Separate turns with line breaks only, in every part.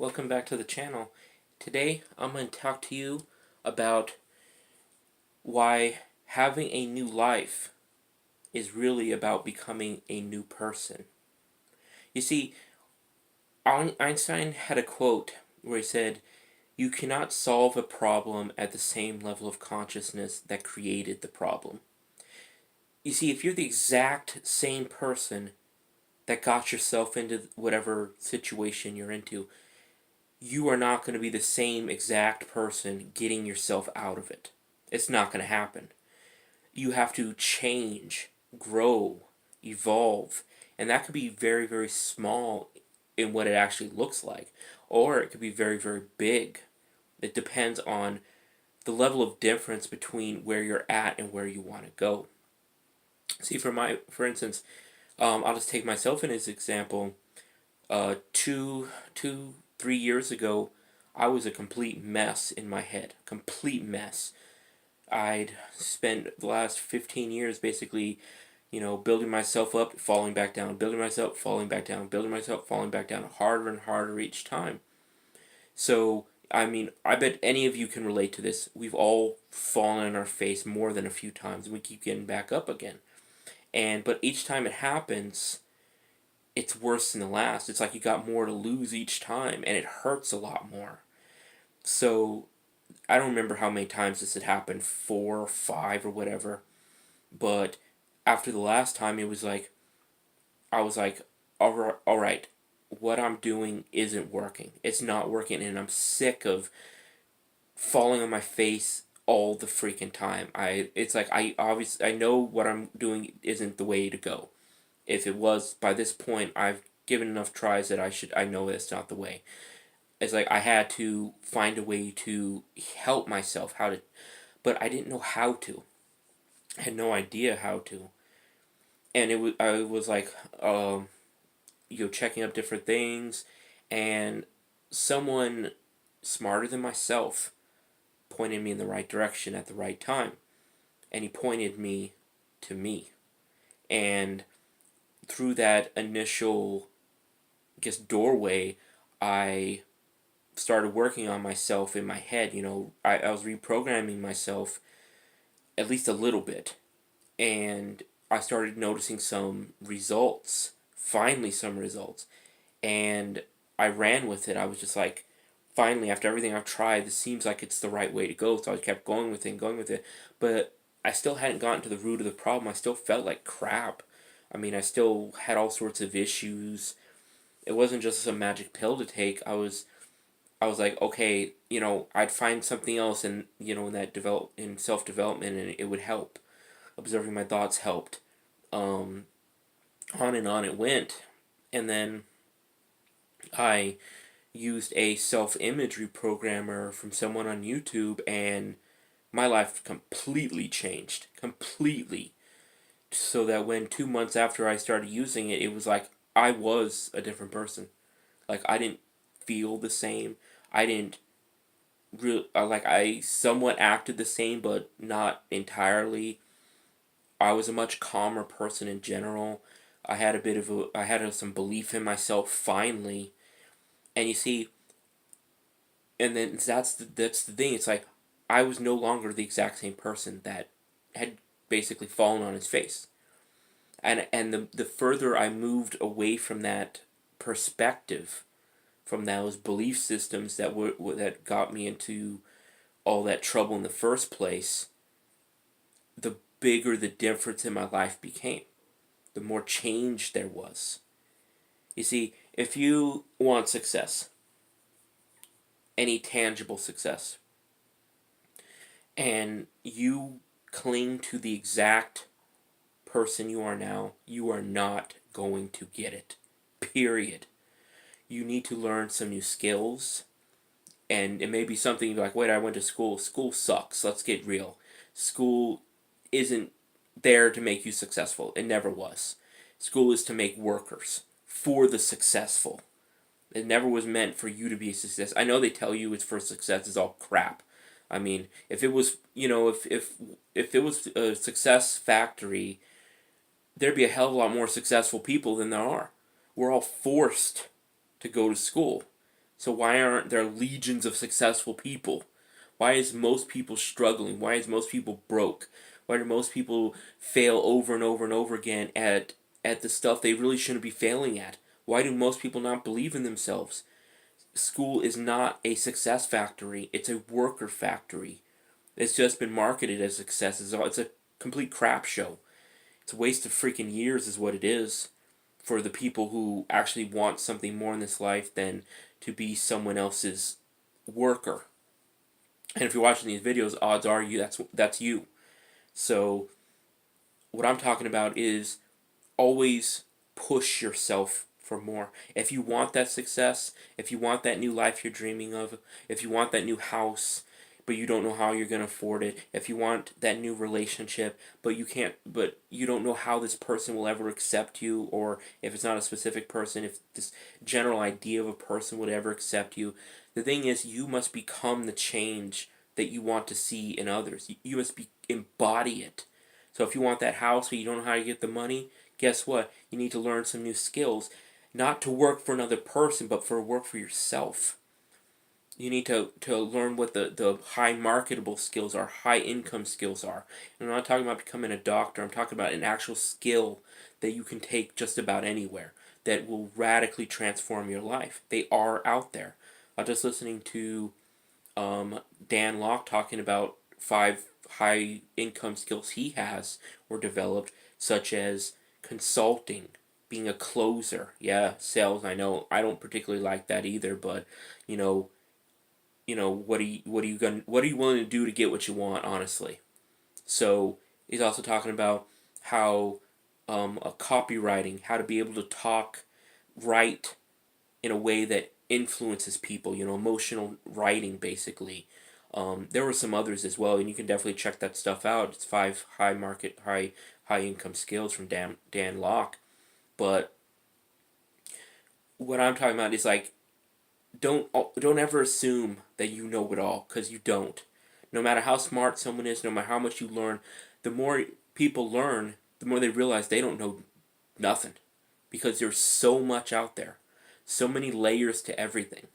Welcome back to the channel. Today I'm going to talk to you about why having a new life is really about becoming a new person. You see, Einstein had a quote where he said, "You cannot solve a problem at the same level of consciousness that created the problem." You see, if you're the exact same person that got yourself into whatever situation you're into, you are not going to be the same exact person getting yourself out of it. It's not going to happen. You have to change, grow, evolve, and that could be very, very small in what it actually looks like, or it could be very, very big. It depends on the level of difference between where you're at and where you want to go. See, for instance, I'll just take myself in as example. 3 years ago, I was a complete mess in my head. Complete mess. I'd spent the last 15 years basically, building myself up, falling back down, building myself, falling back down, building myself, falling back down, harder and harder each time. So, I mean, I bet any of you can relate to this. We've all fallen on our face more than a few times, and we keep getting back up again. But each time it happens, it's worse than the last. It's like you got more to lose each time, and it hurts a lot more. So I don't remember how many times this had happened, 4 or 5 or whatever. But after the last time, it was like I was like, all right, what I'm doing isn't working. It's not working, and I'm sick of falling on my face all the freaking time. It's like I know what I'm doing isn't the way to go. If it was, by this point, I've given enough tries that I know it's not the way. It's like I had to find a way to help myself, but I didn't know how to. I had no idea how to. And I was like, checking up different things, and someone smarter than myself pointed me in the right direction at the right time. And he pointed me to me. And through that initial, I guess, doorway, I started working on myself in my head. I was reprogramming myself at least a little bit. And I started noticing some results. Finally, some results. And I ran with it. I was just like, finally, after everything I've tried, this seems like it's the right way to go. So I kept going with it and going with it. But I still hadn't gotten to the root of the problem. I still felt like crap. I mean, I still had all sorts of issues. It wasn't just a magic pill to take. I was like, okay, I'd find something else in self development, and it would help. Observing my thoughts helped. Um, on and on it went, and then I used a self image reprogrammer from someone on YouTube, and my life completely changed. Completely. So that when 2 months after I started using it, it was like I was a different person. Like I didn't feel the same. I didn't really, like I somewhat acted the same, but not entirely. I was a much calmer person in general. I had some belief in myself finally. And you see, and then that's the thing. It's like I was no longer the exact same person that had basically fallen on his face. And the further I moved away from that perspective, from those belief systems that got me into all that trouble in the first place, the bigger the difference in my life became. The more change there was. You see, if you want success, any tangible success, and you cling to the exact person you are now, you are not going to get it. Period. You need to learn some new skills, and it may be something like, wait, I went to school. School sucks. Let's get real. School isn't there to make you successful. It never was. School is to make workers for the successful. It never was meant for you to be a success. I know they tell you it's for success. It's all crap. I mean, if it was, if it was a success factory, there'd be a hell of a lot more successful people than there are. We're all forced to go to school. So why aren't there legions of successful people? Why is most people struggling? Why is most people broke? Why do most people fail over and over and over again at the stuff they really shouldn't be failing at? Why do most people not believe in themselves? School is not a success factory. It's a worker factory. It's just been marketed as success. It's a complete crap show. It's a waste of freaking years is what it is for the people who actually want something more in this life than to be someone else's worker. And if you're watching these videos, odds are that's you. So what I'm talking about is always push yourself for more. If you want that success, if you want that new life you're dreaming of, if you want that new house, but you don't know how you're going to afford it, if you want that new relationship, but you don't know how this person will ever accept you, or if it's not a specific person, if this general idea of a person would ever accept you, the thing is, you must become the change that you want to see in others. You must embody it. So if you want that house but you don't know how to get the money, guess what? You need to learn some new skills. Not to work for another person, but for work for yourself. You need to learn what the high marketable skills are, high income skills are. And I'm not talking about becoming a doctor. I'm talking about an actual skill that you can take just about anywhere that will radically transform your life. They are out there. I was just listening to Dan Locke talking about 5 high income skills he has or developed, such as consulting, being a closer. Yeah, sales. I know I don't particularly like that either, but you know, what are you willing to do to get what you want? Honestly, so he's also talking about how copywriting, how to be able to write in a way that influences people. Emotional writing, basically. There were some others as well, and you can definitely check that stuff out. It's 5 high income skills from Dan Locke. But what I'm talking about is like don't ever assume that you know it all, because you don't. No matter how smart someone is, no matter how much you learn, the more people learn, the more they realize they don't know nothing, because there's so much out there, so many layers to everything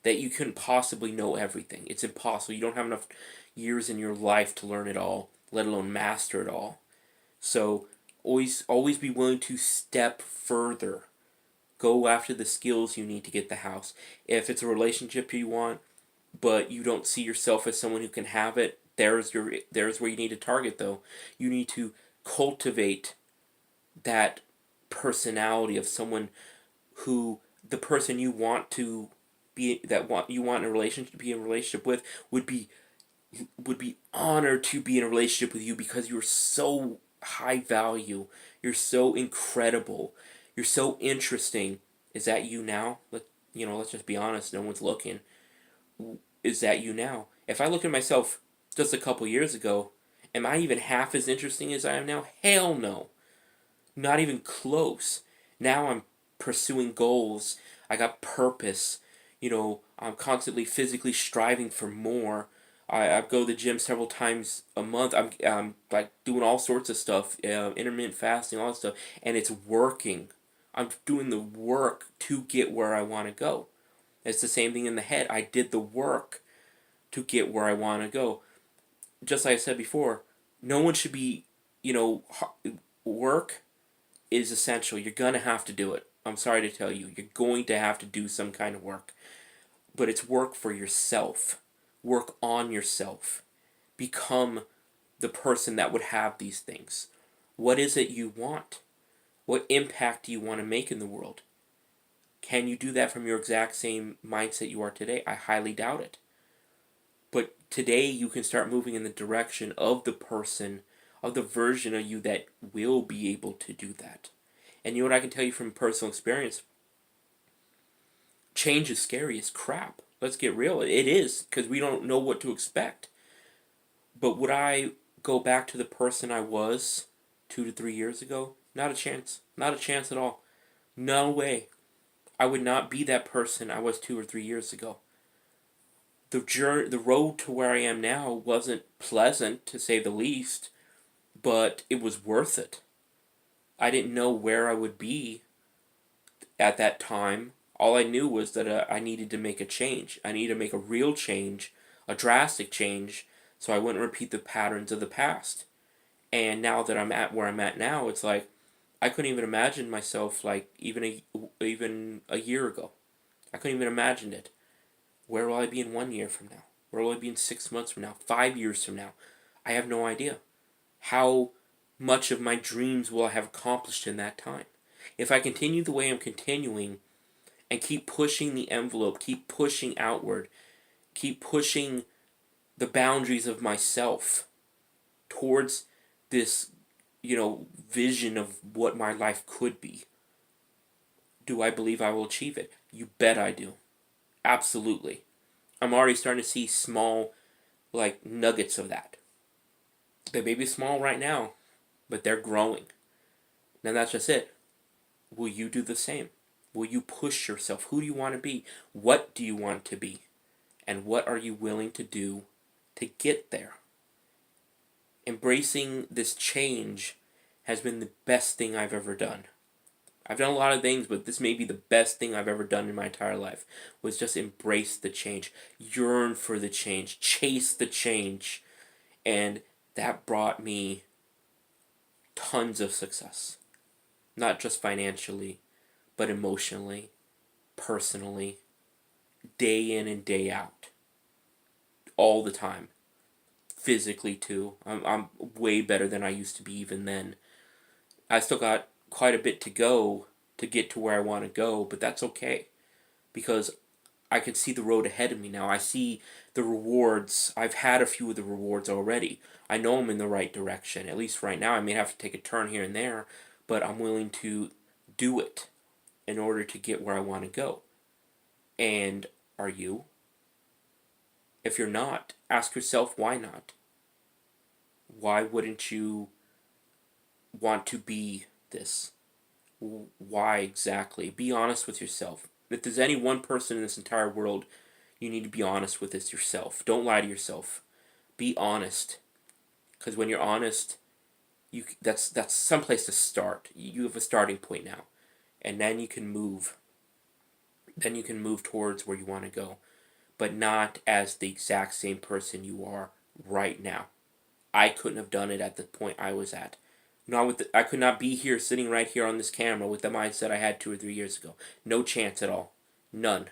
that you couldn't possibly know everything. It's impossible. You don't have enough years in your life to learn it all, let alone master it all. So always be willing to step further. Go after the skills you need to get the house. If it's a relationship you want, but you don't see yourself as someone who can have it, there's where you need to target though. You need to cultivate that personality of someone who the person you want to be that want you want in a relationship be in a relationship with would be honored to be in a relationship with you, because you're so high value, you're so incredible, you're so interesting. Is that you now? Let's just be honest, no one's looking. Is that you now? If I look at myself just a couple years ago, am I even half as interesting as I am now? Hell no. Not even close. Now I'm pursuing goals. I got purpose. I'm constantly physically striving for more. I go to the gym several times a month. I'm like doing all sorts of stuff, intermittent fasting, all that stuff, and it's working. I'm doing the work to get where I want to go. It's the same thing in the head. I did the work to get where I want to go. Just like I said before, no one should be, work is essential. You're going to have to do it. I'm sorry to tell you. You're going to have to do some kind of work. But it's work for yourself. Work on yourself. Become the person that would have these things. What is it you want? What impact do you want to make in the world? Can you do that from your exact same mindset you are today? I highly doubt it. But today you can start moving in the direction of the person, of the version of you that will be able to do that. And you know what I can tell you from personal experience? Change is scary as crap. Let's get real. It is, because we don't know what to expect. But would I go back to the person I was 2 to 3 years ago? Not a chance. Not a chance at all. No way. I would not be that person I was 2 or 3 years ago. The road to where I am now wasn't pleasant, to say the least, but it was worth it. I didn't know where I would be at that time. All I knew was that I needed to make a change. I needed to make a real change, a drastic change, so I wouldn't repeat the patterns of the past. And now that I'm at where I'm at now, it's like I couldn't even imagine myself like even a year ago. I couldn't even imagine it. Where will I be in 1 year from now? Where will I be in 6 months from now? 5 years from now? I have no idea. How much of my dreams will I have accomplished in that time? If I continue the way I'm continuing and keep pushing the envelope, keep pushing outward, keep pushing the boundaries of myself towards this, vision of what my life could be, do I believe I will achieve it? You bet I do. Absolutely. I'm already starting to see small, like, nuggets of that. They may be small right now, but they're growing. Now that's just it. Will you do the same? Will you push yourself? Who do you want to be? What do you want to be? And what are you willing to do to get there? Embracing this change has been the best thing I've ever done. I've done a lot of things, but this may be the best thing I've ever done in my entire life, was just embrace the change, yearn for the change, chase the change, and that brought me tons of success. Not just financially, but emotionally, personally, day in and day out, all the time, physically too. I'm way better than I used to be even then. I still got quite a bit to go to get to where I want to go, but that's okay because I can see the road ahead of me now. I see the rewards. I've had a few of the rewards already. I know I'm in the right direction. At least right now, I may have to take a turn here and there, but I'm willing to do it in order to get where I want to go. And are you? If you're not, ask yourself why not? Why wouldn't you want to be this? Why exactly? Be honest with yourself. If there's any one person in this entire world you need to be honest with, it's yourself. Don't lie to yourself. Be honest. Because when you're honest, that's some place to start. You have a starting point now. And then you can move. Then you can move towards where you want to go. But not as the exact same person you are right now. I couldn't have done it at the point I was at. I could not be here sitting right here on this camera with the mindset I had 2 or 3 years ago. No chance at all. None.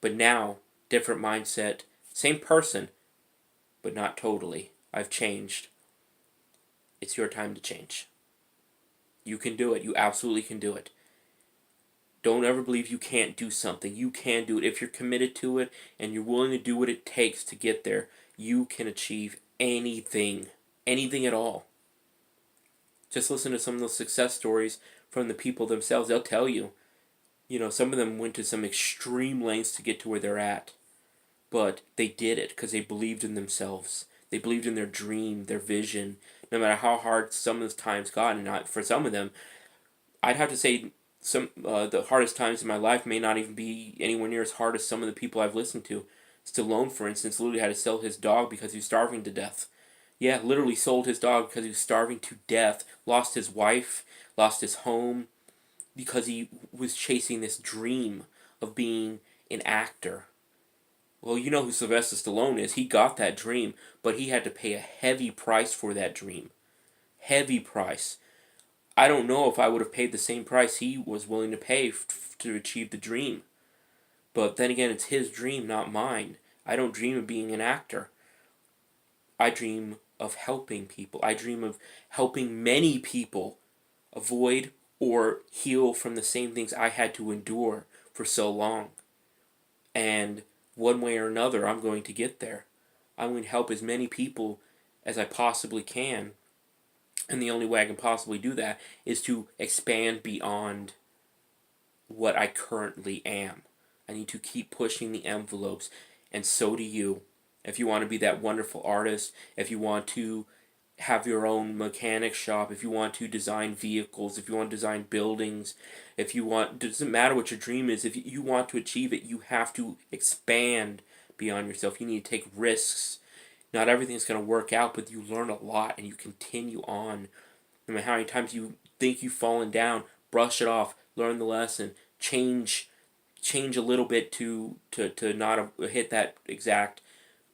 But now, different mindset, same person, but not totally. I've changed. It's your time to change. You can do it. You absolutely can do it. Don't ever believe you can't do something. You can do it. If you're committed to it and you're willing to do what it takes to get there, you can achieve anything. Anything at all. Just listen to some of those success stories from the people themselves. They'll tell you, some of them went to some extreme lengths to get to where they're at. But they did it because they believed in themselves. They believed in their dream, their vision, no matter how hard some of the times got. And for some of them, I'd have to say the hardest times in my life may not even be anywhere near as hard as some of the people I've listened to. Stallone, for instance, literally had to sell his dog because he was starving to death. Yeah, literally sold his dog because he was starving to death, lost his wife, lost his home, because he was chasing this dream of being an actor. Well, you know who Sylvester Stallone is. He got that dream, but he had to pay a heavy price for that dream. Heavy price. I don't know if I would have paid the same price he was willing to pay to achieve the dream. But then again, it's his dream, not mine. I don't dream of being an actor. I dream of helping people. I dream of helping many people avoid or heal from the same things I had to endure for so long. And one way or another, I'm going to get there. I'm going to help as many people as I possibly can. And the only way I can possibly do that is to expand beyond what I currently am. I need to keep pushing the envelopes, and so do you. If you want to be that wonderful artist, if you want to have your own mechanic shop, if you want to design vehicles, if you want to design buildings, if you want, it doesn't matter what your dream is, if you want to achieve it, you have to expand beyond yourself. You need to take risks. Not everything's going to work out, but you learn a lot and you continue on. No matter how many times you think you've fallen down, brush it off, learn the lesson, change change a little bit to not hit that exact,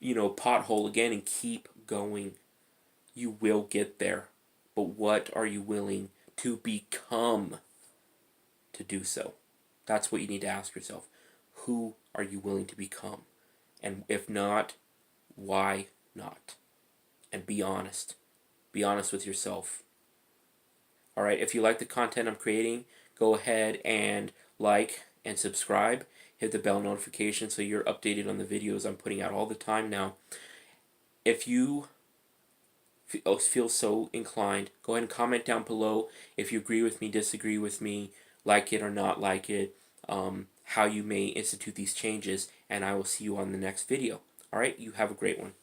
pothole again, and keep going. You will get there. But what are you willing to become to do so? That's what you need to ask yourself. Who are you willing to become? And if not, why not? And be honest. Be honest with yourself. Alright, if you like the content I'm creating, go ahead and like and subscribe. Hit the bell notification so you're updated on the videos I'm putting out all the time now. If you feel so inclined, go ahead and comment down below if you agree with me, disagree with me, like it or not like it, how you may institute these changes, and I will see you on the next video. Alright, you have a great one.